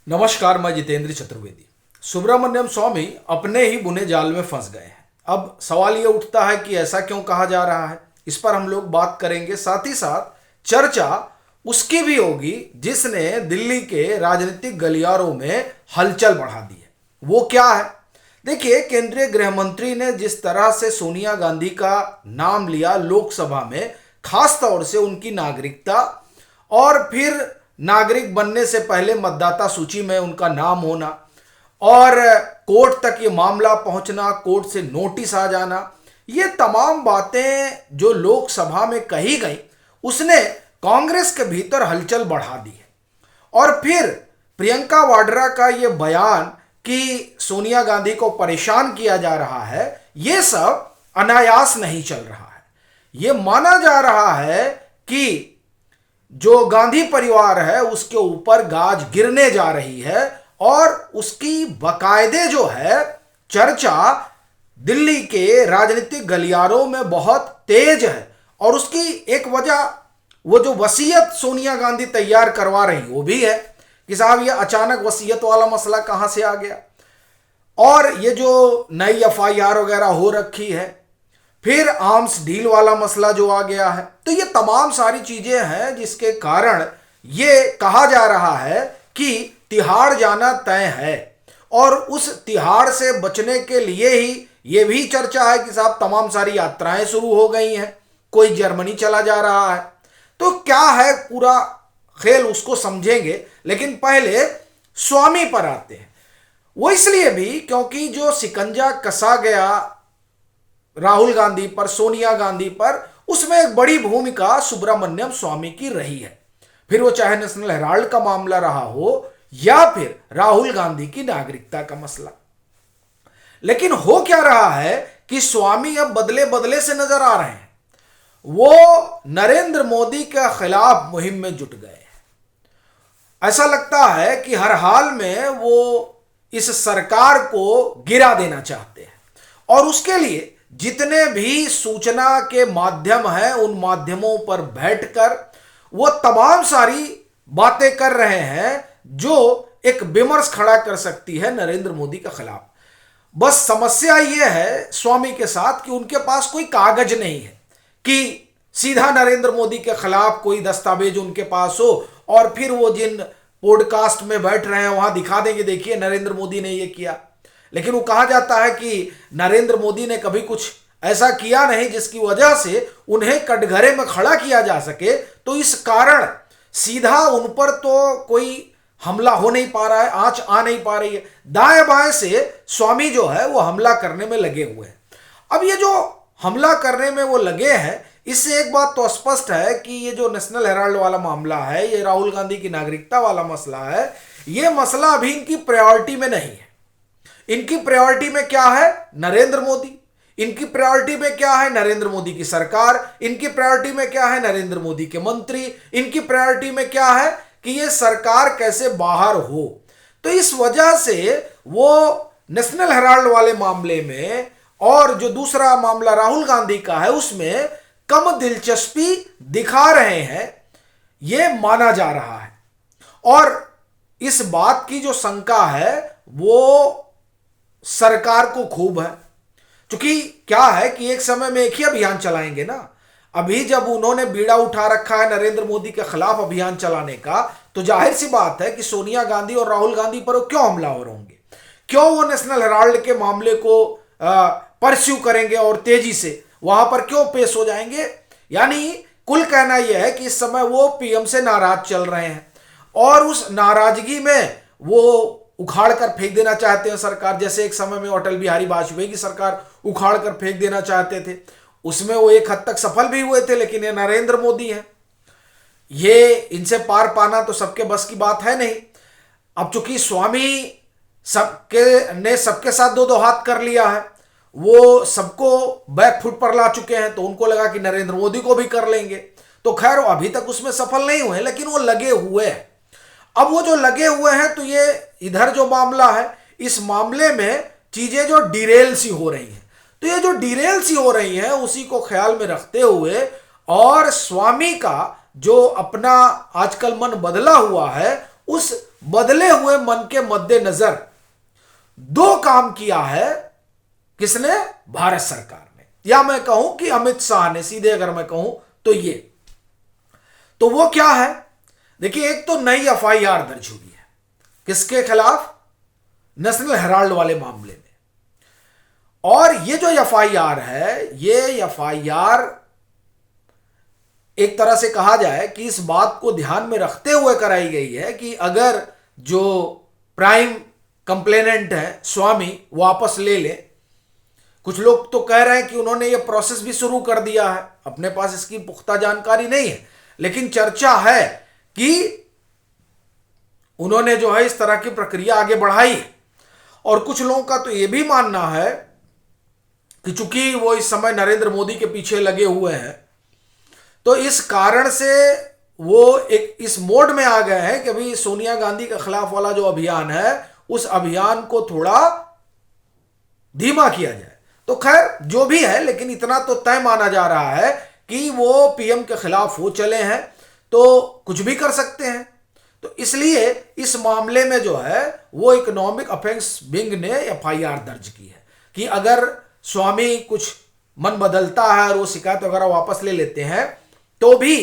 नमस्कार, मैं जितेंद्र चतुर्वेदी। सुब्रमण्यम स्वामी अपने ही बुने जाल में फंस गए हैं। अब सवाल ये उठता है कि ऐसा क्यों कहा जा रहा है। इस पर हम लोग बात करेंगे। साथ ही साथ चर्चा उसकी भी होगी जिसने दिल्ली के राजनीतिक गलियारों में हलचल बढ़ा दी है। वो क्या है? देखिए, केंद्रीय गृह मंत्री ने जिस तरह से सोनिया गांधी का नाम लिया लोकसभा में, खास तौर से उनकी नागरिकता और फिर नागरिक बनने से पहले मतदाता सूची में उनका नाम होना और कोर्ट तक ये मामला पहुंचना, कोर्ट से नोटिस आ जाना, ये तमाम बातें जो लोकसभा में कही गई, उसने कांग्रेस के भीतर हलचल बढ़ा दी है। और फिर प्रियंका वाड्रा का ये बयान कि सोनिया गांधी को परेशान किया जा रहा है, ये सब अनायास नहीं चल रहा है। ये माना जा रहा है कि जो गांधी परिवार है उसके ऊपर गाज गिरने जा रही है और उसकी बकायदे जो है चर्चा दिल्ली के राजनीतिक गलियारों में बहुत तेज है। और उसकी एक वजह वो जो वसीयत सोनिया गांधी तैयार करवा रही वो भी है कि साहब ये अचानक वसीयत वाला मसला कहां से आ गया, और ये जो नई एफआईआर वगैरह हो रखी है, फिर आर्म्स डील वाला मसला जो आ गया है। तो ये तमाम सारी चीजें हैं जिसके कारण ये कहा जा रहा है कि तिहाड़ जाना तय है। और उस तिहाड़ से बचने के लिए ही ये भी चर्चा है कि साहब तमाम सारी यात्राएं शुरू हो गई हैं, कोई जर्मनी चला जा रहा है। तो क्या है पूरा खेल, उसको समझेंगे। लेकिन पहले स्वामी पर आते हैं। वो इसलिए भी क्योंकि जो शिकंजा कसा गया राहुल गांधी पर, सोनिया गांधी पर, उसमें एक बड़ी भूमिका सुब्रमण्यम स्वामी की रही है। फिर वो चाहे नेशनल हेराल्ड का मामला रहा हो या फिर राहुल गांधी की नागरिकता का मसला। लेकिन हो क्या रहा है कि स्वामी अब बदले बदले से नजर आ रहे हैं। वो नरेंद्र मोदी के खिलाफ मुहिम में जुट गए हैं। ऐसा लगता है कि हर हाल में वो इस सरकार को गिरा देना चाहते हैं और उसके लिए जितने भी सूचना के माध्यम हैं उन माध्यमों पर बैठकर वो तमाम सारी बातें कर रहे हैं जो एक विमर्श खड़ा कर सकती है नरेंद्र मोदी के खिलाफ। बस समस्या ये है स्वामी के साथ कि उनके पास कोई कागज नहीं है कि सीधा नरेंद्र मोदी के खिलाफ कोई दस्तावेज उनके पास हो और फिर वो जिन पॉडकास्ट में बैठ रहे हैं वहां दिखा देंगे, देखिए नरेंद्र मोदी ने ये किया। लेकिन वो कहा जाता है कि नरेंद्र मोदी ने कभी कुछ ऐसा किया नहीं जिसकी वजह से उन्हें कटघरे में खड़ा किया जा सके। तो इस कारण सीधा उन पर तो कोई हमला हो नहीं पा रहा है, आंच आ नहीं पा रही है। दाएं बाएं से स्वामी जो है वो हमला करने में लगे हुए हैं। अब ये जो हमला करने में वो लगे हैं, इससे एक बात तो स्पष्ट है कि ये जो नेशनल हेराल्ड वाला मामला है, ये राहुल गांधी की नागरिकता वाला मसला है, ये मसला अभी इनकी प्रायोरिटी में नहीं है। इनकी प्रायोरिटी में क्या है? नरेंद्र मोदी। इनकी प्रायोरिटी में क्या है? नरेंद्र मोदी की सरकार। इनकी प्रायोरिटी में क्या है? नरेंद्र मोदी के मंत्री। इनकी प्रायोरिटी में क्या है कि ये सरकार कैसे बाहर हो। तो इस वजह से वो नेशनल हेराल्ड वाले मामले में और जो दूसरा मामला राहुल गांधी का है उसमें कम दिलचस्पी दिखा रहे हैं, ये माना जा रहा है। और इस बात की जो शंका है वो सरकार को खूब है, क्योंकि क्या है कि एक समय में एक ही अभियान चलाएंगे ना। अभी जब उन्होंने बीड़ा उठा रखा है नरेंद्र मोदी के खिलाफ अभियान चलाने का, तो जाहिर सी बात है कि सोनिया गांधी और राहुल गांधी पर क्यों हमलावर होंगे, क्यों वो नेशनल हेराल्ड के मामले को परस्यू करेंगे और तेजी से वहां पर क्यों पेश हो जाएंगे। यानी कुल कहना यह है कि इस समय वो पीएम से नाराज चल रहे हैं और उस नाराजगी में वो उखाड़ कर फेंक देना चाहते हैं सरकार। जैसे एक समय में अटल बिहारी वाजपेयी की सरकार उखाड़ कर फेंक देना चाहते थे, उसमें वो एक हद तक सफल भी हुए थे। लेकिन ये नरेंद्र मोदी हैं, ये इनसे पार पाना तो सबके बस की बात है नहीं। अब चूंकि स्वामी सबके साथ दो दो हाथ कर लिया है, वो सबको बैक फुट पर ला चुके हैं, तो उनको लगा कि नरेंद्र मोदी को भी कर लेंगे। तो खैर अभी तक उसमें सफल नहीं हुए, लेकिन वो लगे हुए हैं। अब वो जो लगे हुए हैं तो ये इधर जो मामला है, इस मामले में चीजें जो डिरेल सी हो रही हैं, तो ये जो डिरेल सी हो रही हैं उसी को ख्याल में रखते हुए और स्वामी का जो अपना आजकल मन बदला हुआ है उस बदले हुए मन के मद्देनजर दो काम किया है। किसने? भारत सरकार ने, या मैं कहूं कि अमित शाह ने, सीधे अगर मैं कहूं तो ये। तो वो क्या है? देखिए, एक तो नई एफआईआर दर्ज हुई है। किसके खिलाफ? नेशनल हेराल्ड वाले मामले में। और ये जो एफआईआर है, ये एफआईआर एक तरह से कहा जाए कि इस बात को ध्यान में रखते हुए कराई गई है कि अगर जो प्राइम कंप्लेनेंट है स्वामी वापस ले ले। कुछ लोग तो कह रहे हैं कि उन्होंने ये प्रोसेस भी शुरू कर दिया है, अपने पास इसकी पुख्ता जानकारी नहीं है, लेकिन चर्चा है कि उन्होंने जो है इस तरह की प्रक्रिया आगे बढ़ाई है। और कुछ लोगों का तो यह भी मानना है कि चूंकि वो इस समय नरेंद्र मोदी के पीछे लगे हुए हैं, तो इस कारण से वो एक इस मोड में आ गए हैं कि अभी सोनिया गांधी के खिलाफ वाला जो अभियान है, उस अभियान को थोड़ा धीमा किया जाए। तो खैर जो भी है, लेकिन इतना तो तय माना जा रहा है कि वो पीएम के खिलाफ हो चले हैं, तो कुछ भी कर सकते हैं। तो इसलिए इस मामले में जो है वो इकोनॉमिक ऑफेंस विंग ने एफआईआर दर्ज की है कि अगर स्वामी कुछ मन बदलता है और वो शिकायत वगैरह वापस ले लेते हैं, तो भी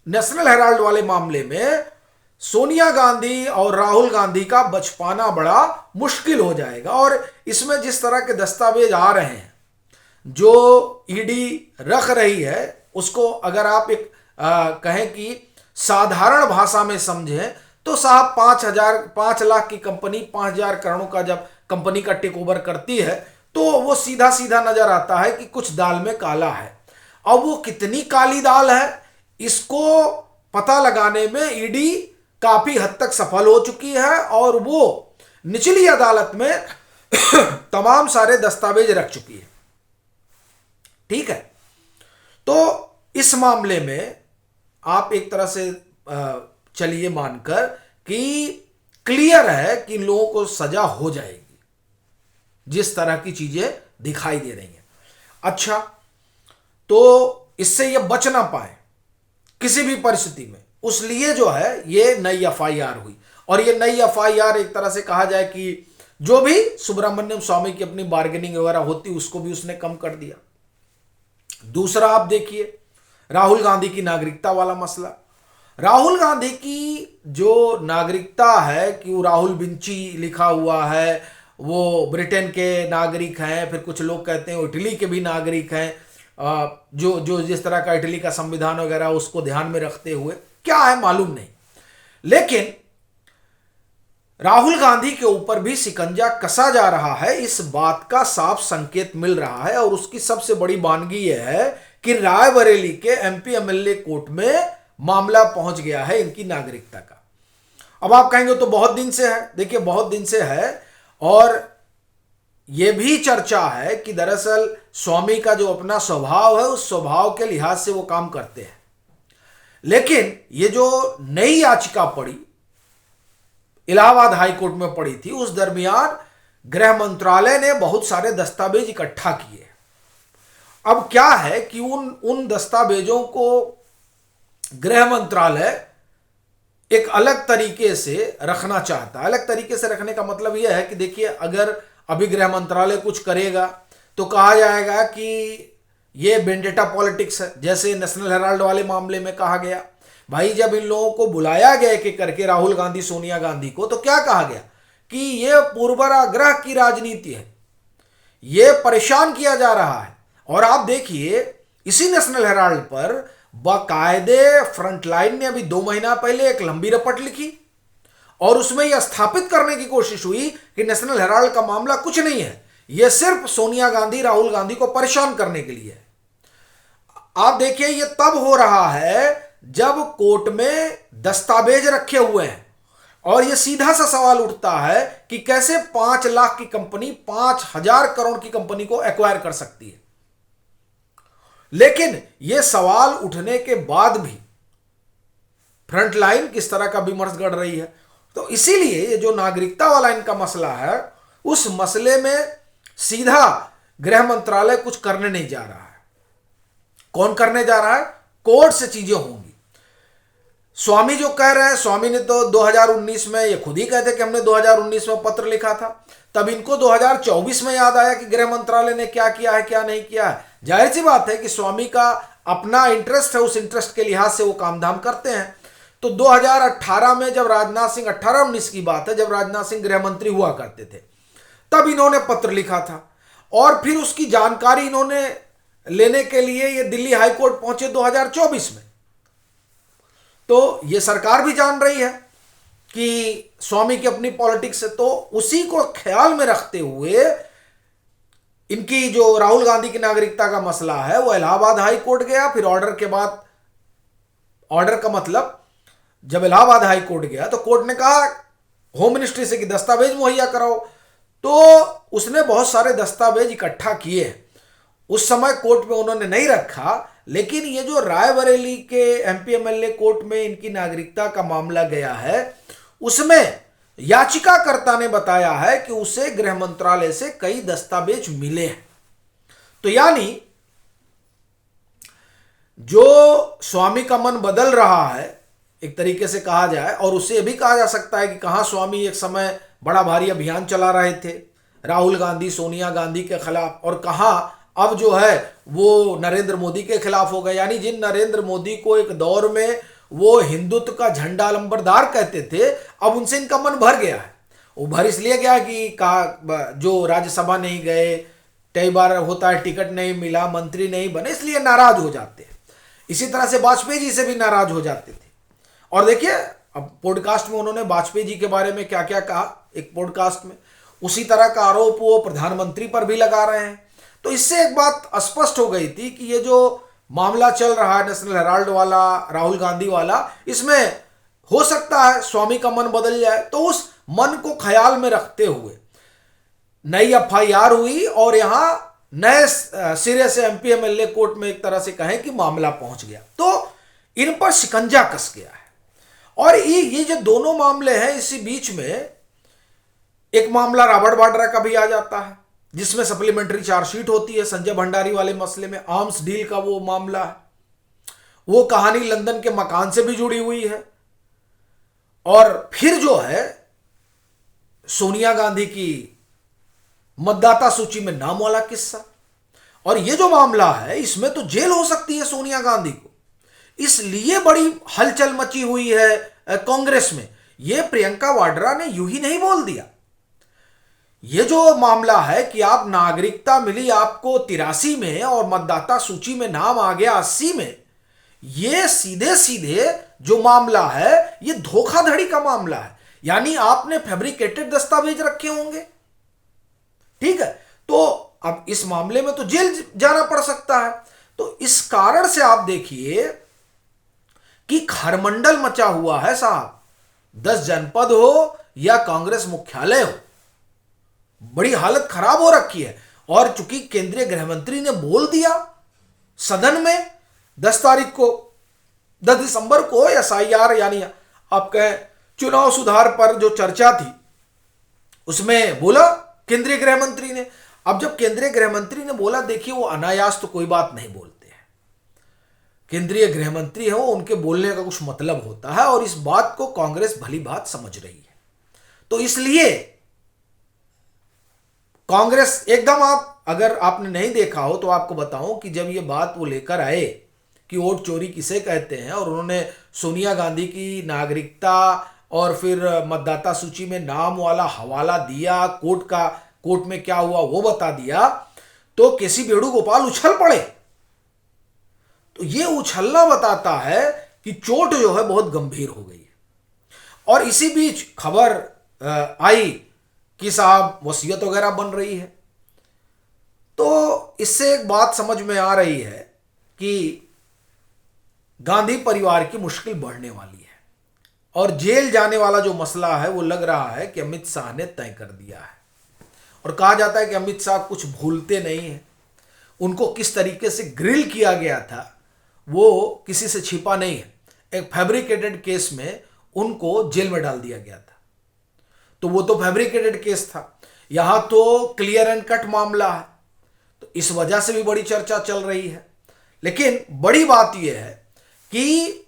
नेशनल हेराल्ड वाले मामले में सोनिया गांधी और राहुल गांधी का बच पाना बड़ा मुश्किल हो जाएगा। और इसमें जिस तरह के दस्तावेज आ रहे हैं जो ईडी रख रही है, उसको अगर आप एक कहें कि साधारण भाषा में समझें तो साहब 5 लाख की कंपनी 5,000 करोड़ का जब कंपनी का टेक ओवर करती है, तो वो सीधा सीधा नजर आता है कि कुछ दाल में काला है। अब वो कितनी काली दाल है, इसको पता लगाने में ईडी काफी हद तक सफल हो चुकी है और वो निचली अदालत में तमाम सारे दस्तावेज रख चुकी है। ठीक है, तो इस मामले में आप एक तरह से चलिए मानकर कि क्लियर है कि लोगों को सजा हो जाएगी जिस तरह की चीजें दिखाई दे रही हैं। अच्छा, तो इससे ये बच ना पाए किसी भी परिस्थिति में, उसलिए जो है ये नई एफआईआर हुई। और ये नई एफआईआर एक तरह से कहा जाए कि जो भी सुब्रमण्यम स्वामी की अपनी बार्गेनिंग वगैरह होती उसको भी उसने कम कर दिया। दूसरा आप देखिए राहुल गांधी की नागरिकता वाला मसला। राहुल गांधी की जो नागरिकता है कि वो राहुल बिंची लिखा हुआ है, वो ब्रिटेन के नागरिक हैं, फिर कुछ लोग कहते हैं वो इटली के भी नागरिक हैं, जो जिस तरह का इटली का संविधान वगैरह उसको ध्यान में रखते हुए, क्या है मालूम नहीं। लेकिन राहुल गांधी के ऊपर भी शिकंजा कसा जा रहा है, इस बात का साफ संकेत मिल रहा है। और उसकी सबसे बड़ी बानगी यह है कि रायबरेली के एमपी एमएलए कोर्ट में मामला पहुंच गया है इनकी नागरिकता का। अब आप कहेंगे तो बहुत दिन से है, देखिए बहुत दिन से है। और यह भी चर्चा है कि दरअसल स्वामी का जो अपना स्वभाव है, उस स्वभाव के लिहाज से वो काम करते हैं। लेकिन ये जो नई याचिका पड़ी, इलाहाबाद हाईकोर्ट में पड़ी थी, उस दरमियान गृह मंत्रालय ने बहुत सारे दस्तावेज इकट्ठा किए। अब क्या है कि उन दस्तावेजों को गृह मंत्रालय एक अलग तरीके से रखना चाहता है। अलग तरीके से रखने का मतलब यह है कि देखिए, अगर अभी गृह मंत्रालय कुछ करेगा तो कहा जाएगा कि ये वेंडेटा पॉलिटिक्स है, जैसे नेशनल हेराल्ड वाले मामले में कहा गया। भाई जब इन लोगों को बुलाया गया कि करके राहुल गांधी सोनिया गांधी को, तो क्या कहा गया कि ये पूर्वाग्रह की राजनीति है, ये परेशान किया जा रहा है। और आप देखिए इसी नेशनल हेराल्ड पर बाकायदे फ्रंटलाइन ने अभी 2 महीना पहले एक लंबी रिपोर्ट लिखी और उसमें यह स्थापित करने की कोशिश हुई कि नेशनल हेराल्ड का मामला कुछ नहीं है, यह सिर्फ सोनिया गांधी राहुल गांधी को परेशान करने के लिए है। आप देखिए ये तब हो रहा है जब कोर्ट में दस्तावेज रखे हुए हैं और यह सीधा सा सवाल उठता है कि कैसे 5 लाख की कंपनी 5,000 करोड़ की कंपनी को एक्वायर कर सकती है। लेकिन यह सवाल उठने के बाद भी फ्रंटलाइन किस तरह का विमर्श गढ़ रही है। तो इसीलिए ये जो नागरिकता वाला इनका मसला है, उस मसले में सीधा गृह मंत्रालय कुछ करने नहीं जा रहा है। कौन करने जा रहा है? कोर्ट से चीजें होंगी। स्वामी जो कह रहे हैं, स्वामी ने तो 2019 में, ये खुद ही कहते कि हमने 2019 में पत्र लिखा था, तब इनको 2024 में याद आया कि गृह मंत्रालय ने क्या किया है क्या नहीं किया है। जाहिर सी बात है कि स्वामी का अपना इंटरेस्ट है, उस इंटरेस्ट के लिहाज से वो काम धाम करते हैं। तो 2018 में जब राजनाथ सिंह, 18-19 की बात है, जब राजनाथ सिंह गृह मंत्री हुआ करते थे, तब इन्होंने पत्र लिखा था और फिर उसकी जानकारी इन्होंने लेने के लिए ये दिल्ली हाईकोर्ट पहुंचे 2024 में। तो ये सरकार भी जान रही है कि स्वामी की अपनी पॉलिटिक्स है, तो उसी को ख्याल में रखते हुए इनकी जो राहुल गांधी की नागरिकता का मसला है वो इलाहाबाद हाई कोर्ट गया। फिर ऑर्डर के बाद, ऑर्डर का मतलब जब इलाहाबाद हाई कोर्ट गया तो कोर्ट ने कहा होम मिनिस्ट्री से कि दस्तावेज मुहैया कराओ, तो उसने बहुत सारे दस्तावेज इकट्ठा किए। उस समय कोर्ट में उन्होंने नहीं रखा, लेकिन ये जो रायबरेली के एमपी एमएलए कोर्ट में इनकी नागरिकता का मामला गया है, उसमें याचिकाकर्ता ने बताया है कि उसे गृह मंत्रालय से कई दस्तावेज मिले हैं। तो यानी जो स्वामी का मन बदल रहा है एक तरीके से कहा जाए, और उससे यह भी कहा जा सकता है कि कहां स्वामी एक समय बड़ा भारी अभियान चला रहे थे राहुल गांधी सोनिया गांधी के खिलाफ, और कहां अब जो है वो नरेंद्र मोदी के खिलाफ हो गए। यानी जिन नरेंद्र मोदी को एक दौर में वो हिंदुत्व का झंडा लंबरदार कहते थे, अब उनसे इनका मन भर गया है। वो भर इसलिए गया कि कहा जो राज्यसभा नहीं गए, कई बार होता है टिकट नहीं मिला, मंत्री नहीं बने, इसलिए नाराज हो जाते हैं। इसी तरह से वाजपेयी जी से भी नाराज हो जाते थे। और देखिए अब पॉडकास्ट में उन्होंने वाजपेयी जी के बारे में क्या क्या कहा, एक पॉडकास्ट में उसी तरह का आरोप वो प्रधानमंत्री पर भी लगा रहे हैं। तो इससे एक बात स्पष्ट हो गई थी कि ये जो मामला चल रहा है नेशनल हेराल्ड वाला, राहुल गांधी वाला, इसमें हो सकता है स्वामी का मन बदल जाए। तो उस मन को ख्याल में रखते हुए नई एफआईआर हुई और यहां नए सिरे से एमपी एमएलए कोर्ट में एक तरह से कहें कि मामला पहुंच गया, तो इन पर शिकंजा कस गया है। और ये जो दोनों मामले हैं, इसी बीच में एक मामला रॉबर्ट वाड्रा का भी आ जाता है, जिसमें सप्लीमेंट्री चार्जशीट होती है संजय भंडारी वाले मसले में। आर्म्स डील का वो मामला है, वो कहानी लंदन के मकान से भी जुड़ी हुई है। और फिर जो है सोनिया गांधी की मतदाता सूची में नाम वाला किस्सा, और ये जो मामला है इसमें तो जेल हो सकती है सोनिया गांधी को, इसलिए बड़ी हलचल मची हुई है कांग्रेस में। ये प्रियंका वाड्रा ने यूं ही नहीं बोल दिया। ये जो मामला है कि आप नागरिकता मिली आपको 83 में और मतदाता सूची में नाम आ गया 80 में, ये सीधे सीधे जो मामला है ये धोखाधड़ी का मामला है। यानी आपने फैब्रिकेटेड दस्तावेज रखे होंगे, ठीक है, तो अब इस मामले में तो जेल जाना पड़ सकता है। तो इस कारण से आप देखिए कि खरमंडल मचा हुआ है साहब। 10 जनपद हो या कांग्रेस मुख्यालय हो, बड़ी हालत खराब हो रखी है। और चूंकि केंद्रीय गृह मंत्री ने बोल दिया सदन में 10 तारीख को, 10 दिसंबर को एसआईआर यानी आप कहें चुनाव सुधार पर जो चर्चा थी उसमें बोला केंद्रीय गृह मंत्री ने। अब जब केंद्रीय गृह मंत्री ने बोला, देखिए वो अनायास तो कोई बात नहीं बोलते हैं, केंद्रीय गृह मंत्री है, वो उनके बोलने का कुछ मतलब होता है, और इस बात को कांग्रेस भली बात समझ रही है। तो इसलिए कांग्रेस एकदम, आप अगर आपने नहीं देखा हो तो आपको बताऊं कि जब ये बात वो लेकर आए कि वोट चोरी किसे कहते हैं, और उन्होंने सोनिया गांधी की नागरिकता और फिर मतदाता सूची में नाम वाला हवाला दिया, कोर्ट में क्या हुआ वो बता दिया, तो केसी वेणुगोपाल उछल पड़े। तो ये उछलना बताता है कि चोट जो है बहुत गंभीर हो गई है। और इसी बीच खबर आई कि साहब वसीयत वगैरह बन रही है। तो इससे एक बात समझ में आ रही है कि गांधी परिवार की मुश्किल बढ़ने वाली है, और जेल जाने वाला जो मसला है वो लग रहा है कि अमित शाह ने तय कर दिया है। और कहा जाता है कि अमित शाह कुछ भूलते नहीं हैं, उनको किस तरीके से ग्रिल किया गया था वो किसी से छिपा नहीं है। एक फैब्रिकेटेड केस में उनको जेल में डाल दिया गया था, तो वो तो फैब्रिकेटेड केस था, यहां तो क्लियर एंड कट मामला है, तो इस वजह से भी बड़ी चर्चा चल रही है। लेकिन बड़ी बात यह है कि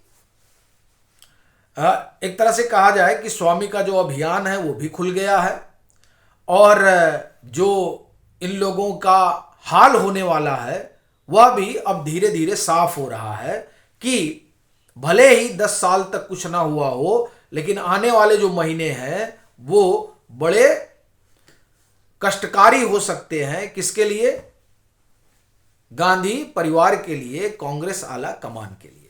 एक तरह से कहा जाए कि स्वामी का जो अभियान है वो भी खुल गया है, और जो इन लोगों का हाल होने वाला है वह भी अब धीरे धीरे साफ हो रहा है कि भले ही 10 साल तक कुछ ना हुआ हो, लेकिन आने वाले जो महीने हैं वो बड़े कष्टकारी हो सकते हैं। किसके लिए? गांधी परिवार के लिए, कांग्रेस आला कमान के लिए।